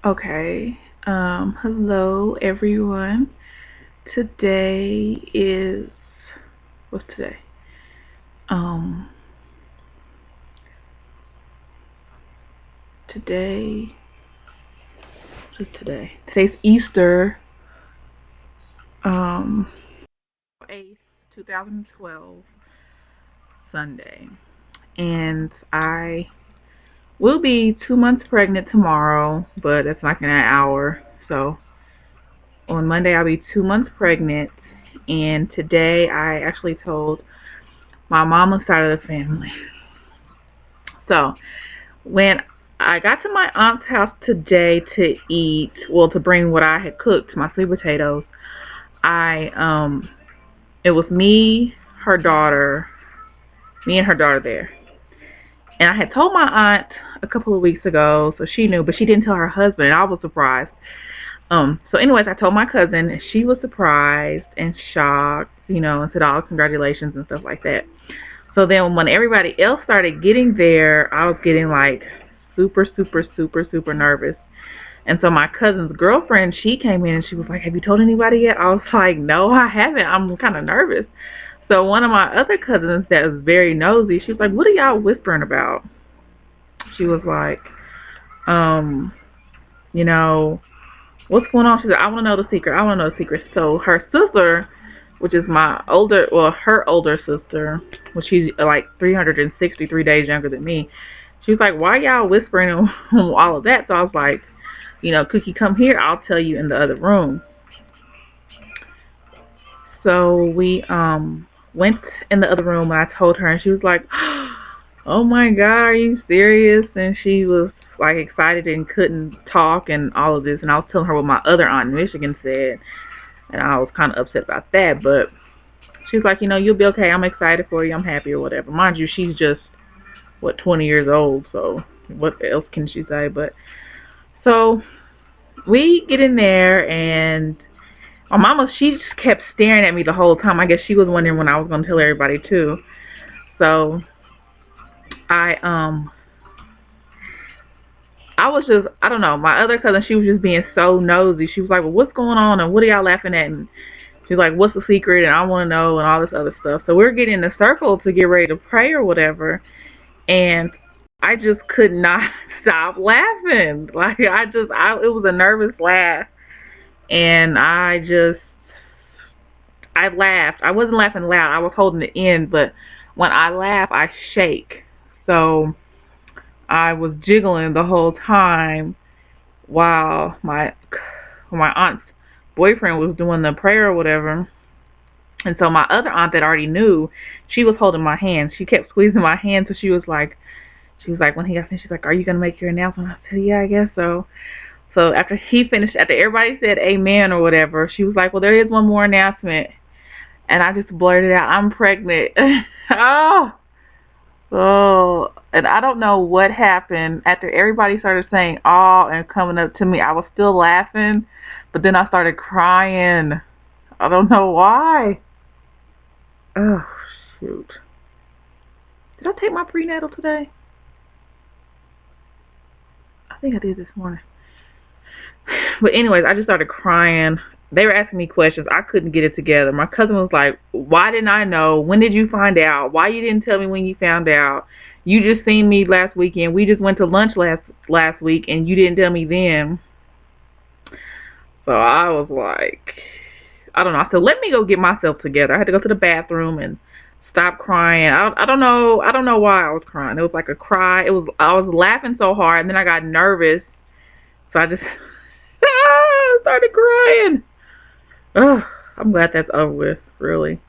Okay. Hello everyone. Today is what's today? Um, today what's today? Today's Easter, 8th, 2012, Sunday. And I will be 2 months pregnant tomorrow, but that's like in an hour. So on Monday I'll be 2 months pregnant, and today I actually told my mama's side of the family. So when I got to my aunt's house today to eat, well, to bring what I had cooked, my sweet potatoes, I it was me and her daughter there. And I had told my aunt a couple of weeks ago, so she knew, but she didn't tell her husband, and I was surprised. So anyways, I told my cousin, and she was surprised and shocked, and said, "Oh, congratulations," and stuff like that. So then when everybody else started getting there, I was getting like super, super, super, super nervous. And so my cousin's girlfriend, she came in and she was like, "Have you told anybody yet?" I was like, "No, I haven't. I'm kind of nervous." So one of my other cousins that was very nosy, she was like, "What are y'all whispering about?" She was like, um, you know, "What's going on?" She said, "I want to know the secret. I want to know the secret." So her sister, which is her older sister, which she's like 363 days younger than me, she was like, "Why y'all whispering all of that?" So I was like, "Cookie, come here. I'll tell you in the other room." So we went in the other room and I told her, and she was like, "Oh my God, are you serious?" And she was like excited and couldn't talk and all of this. And I was telling her what my other aunt in Michigan said, and I was kind of upset about that. But she was like, "You'll be okay. I'm excited for you. I'm happy or whatever." Mind you, she's just 20 years old, so what else can she say? But so we get in there, and my mama, she just kept staring at me the whole time. I guess she was wondering when I was gonna tell everybody too. So I I was just, I don't know. My other cousin, she was just being so nosy. She was like, "Well, what's going on? And what are y'all laughing at?" And she's like, "What's the secret?" And I want to know, and all this other stuff. So we're getting in a circle to get ready to pray or whatever. And I just could not stop laughing. Like, it was a nervous laugh. And I laughed. I wasn't laughing loud. I was holding it in, but when I laugh, I shake. So I was jiggling the whole time while my aunt's boyfriend was doing the prayer or whatever. And so my other aunt that already knew, she was holding my hand. She kept squeezing my hand, so she was like, when he got finished, she's like, "Are you gonna make your announcement?" I said, "Yeah, I guess so." So after he finished, after everybody said amen or whatever, she was like, "Well, there is one more announcement." And I just blurted out, "I'm pregnant." Oh, and I don't know what happened after everybody started saying "oh" and coming up to me. I was still laughing, but then I started crying. I don't know why. Oh shoot! Did I take my prenatal today? I think I did this morning. But anyways, I just started crying. They were asking me questions. I couldn't get it together. My cousin was like, "Why didn't I know? When did you find out? Why you didn't tell me when you found out? You just seen me last weekend. We just went to lunch last week, and you didn't tell me then." So I was like, I don't know. I said, "Let me go get myself together." I had to go to the bathroom and stop crying. I don't know. I don't know why I was crying. It was like a cry. I was laughing so hard, and then I got nervous, so I just started crying. Ugh, I'm glad that's over with, really.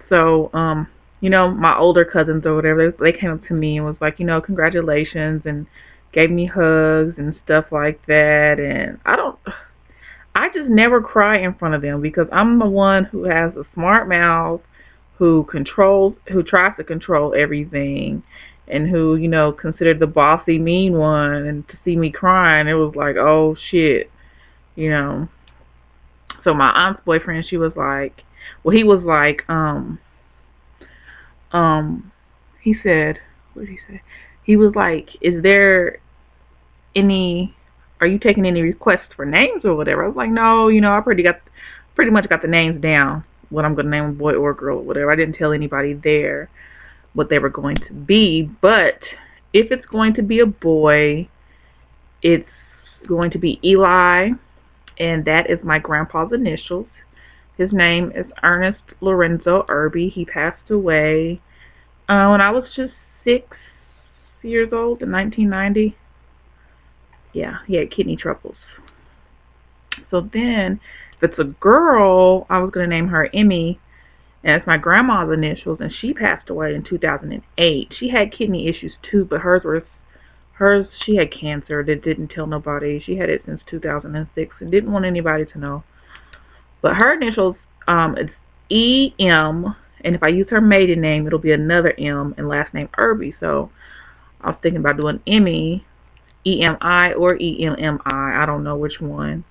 So, my older cousins or whatever, they came up to me and was like, "Congratulations," and gave me hugs and stuff like that. And I just never cry in front of them because I'm the one who has a smart mouth, who tries to control everything, and who, considered the bossy, mean one. And to see me crying, it was like, oh shit, you know. So my aunt's boyfriend, she was like, well, he was like, um, he said, what did he say? He was like, "Is there any?" are you taking any requests for names or whatever? I was like, no, I pretty much got the names down, what I'm going to name a boy or girl or whatever. I didn't tell anybody there what they were going to be, but if it's going to be a boy, it's going to be Eli, and that is my grandpa's initials. His name is Ernest Lorenzo Irby. He passed away when I was just 6 years old in 1990. Yeah, he had kidney troubles. So then, if it's a girl, I was going to name her Emmy, and it's my grandma's initials, and she passed away in 2008. She had kidney issues too, but she had cancer that didn't tell nobody. She had it since 2006 and didn't want anybody to know. But her initials, it's E.M., and if I use her maiden name, it'll be another M, and last name Irby. So I was thinking about doing Emmy, E.M.I. or E.M.M.I. I don't know which one.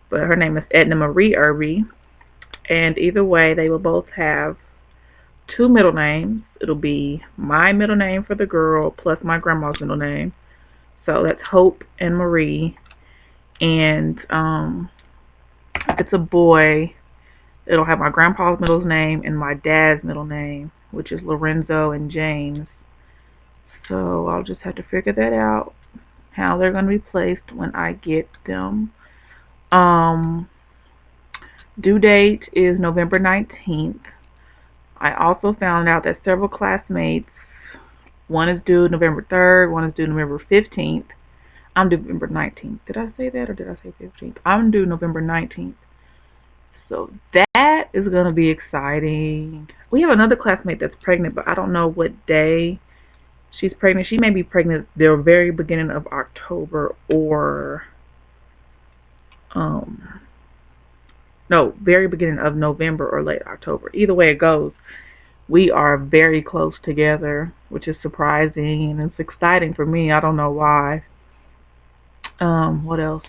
But her name is Edna Marie Irby. And either way, they will both have 2 middle names. It'll be my middle name for the girl plus my grandma's middle name. So that's Hope and Marie. And if it's a boy, it'll have my grandpa's middle name and my dad's middle name, which is Lorenzo and James. So I'll just have to figure that out, how they're going to be placed when I get them. Due date is November 19th. I also found out that several classmates, one is due November 3rd, one is due November 15th. I'm due November 19th. Did I say that or did I say 15th? I'm due November 19th. So that is going to be exciting. We have another classmate that's pregnant, but I don't know what day she's pregnant. She may be pregnant the very beginning of October or very beginning of November or late October. Either way it goes, we are very close together, which is surprising and it's exciting for me. I don't know why. What else?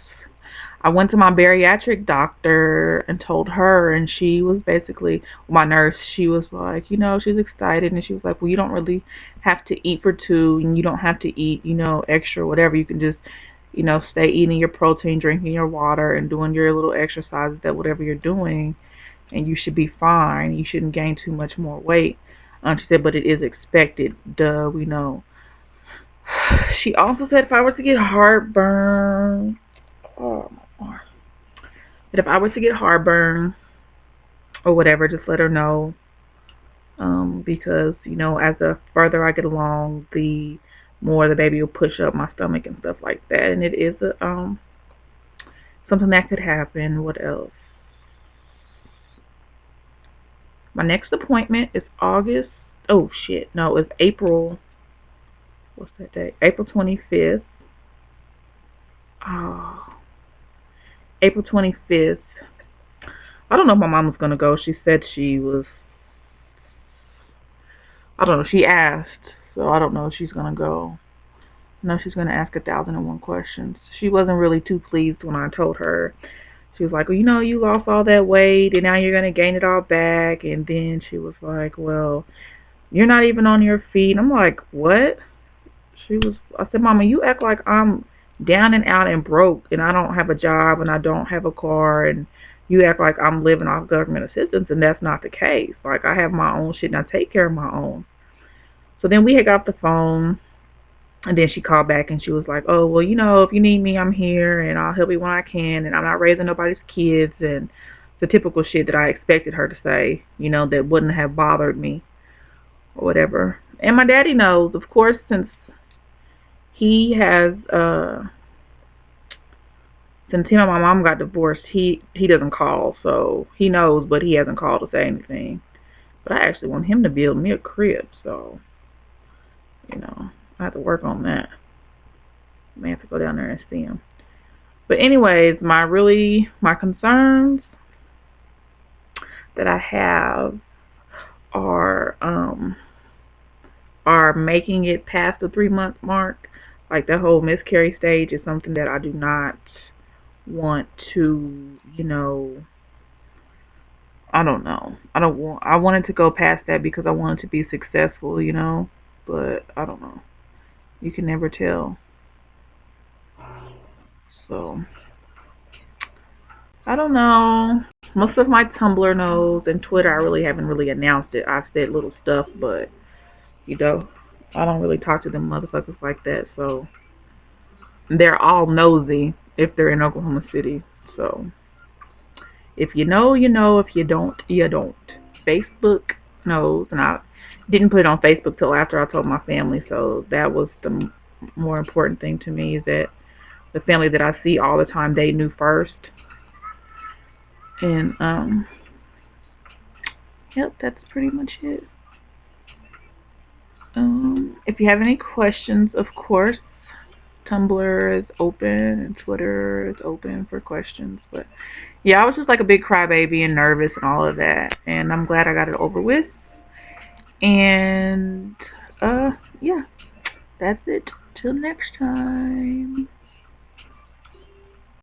I went to my bariatric doctor and told her, and she was basically, my nurse, she was like, she's excited, and she was like, well, you don't really have to eat for 2, and you don't have to eat, extra, whatever. You can just, stay eating your protein, drinking your water, and doing your little exercises, that whatever you're doing, and you should be fine. You shouldn't gain too much more weight. She said, but it is expected. Duh, we know. She also said if I were to get heartburn, that if I were to get heartburn or whatever, just let her know. Because, as the further I get along, the more the baby will push up my stomach and stuff like that. And it is something that could happen. What else? My next appointment is August. Oh, shit. No, it's April. What's that day? April 25th. April 25th. I don't know if my mom was going to go. She said she was. I don't know. She asked. So I don't know if she's going to go. No, she's going to ask 1,001 questions. She wasn't really too pleased when I told her. She was like, well, you lost all that weight and now you're going to gain it all back. And then she was like, well, you're not even on your feet. And I'm like, what? I said, Mama, you act like I'm down and out and broke and I don't have a job and I don't have a car and you act like I'm living off government assistance, and that's not the case. Like, I have my own shit and I take care of my own. So then we had got the phone, and then she called back and she was like, oh, well, if you need me, I'm here and I'll help you when I can, and I'm not raising nobody's kids, and the typical shit that I expected her to say, that wouldn't have bothered me or whatever. And my daddy knows, of course, since he has since him and my mom got divorced, he doesn't call, so he knows, but he hasn't called to say anything. But I actually want him to build me a crib, so I have to work on that. I may have to go down there and see him. But anyways, my concerns that I have are making it past the 3-month mark. Like, the whole miscarry stage is something that I do not want to, I don't know. I wanted to go past that because I wanted to be successful, but I don't know. You can never tell. So I don't know. Most of my Tumblr knows, and Twitter I really haven't really announced it. I've said little stuff, but you know, I don't really talk to them motherfuckers like that. So they're all nosy if they're in Oklahoma City. So if you know, you know. If you don't, you don't. Facebook knows, and I didn't put it on Facebook till after I told my family. So that was the more important thing to me, is that the family that I see all the time, they knew first. And yep, that's pretty much it. If you have any questions, of course, Tumblr is open and Twitter is open for questions. But yeah, I was just like a big crybaby and nervous and all of that, and I'm glad I got it over with. And yeah, that's it. Till next time.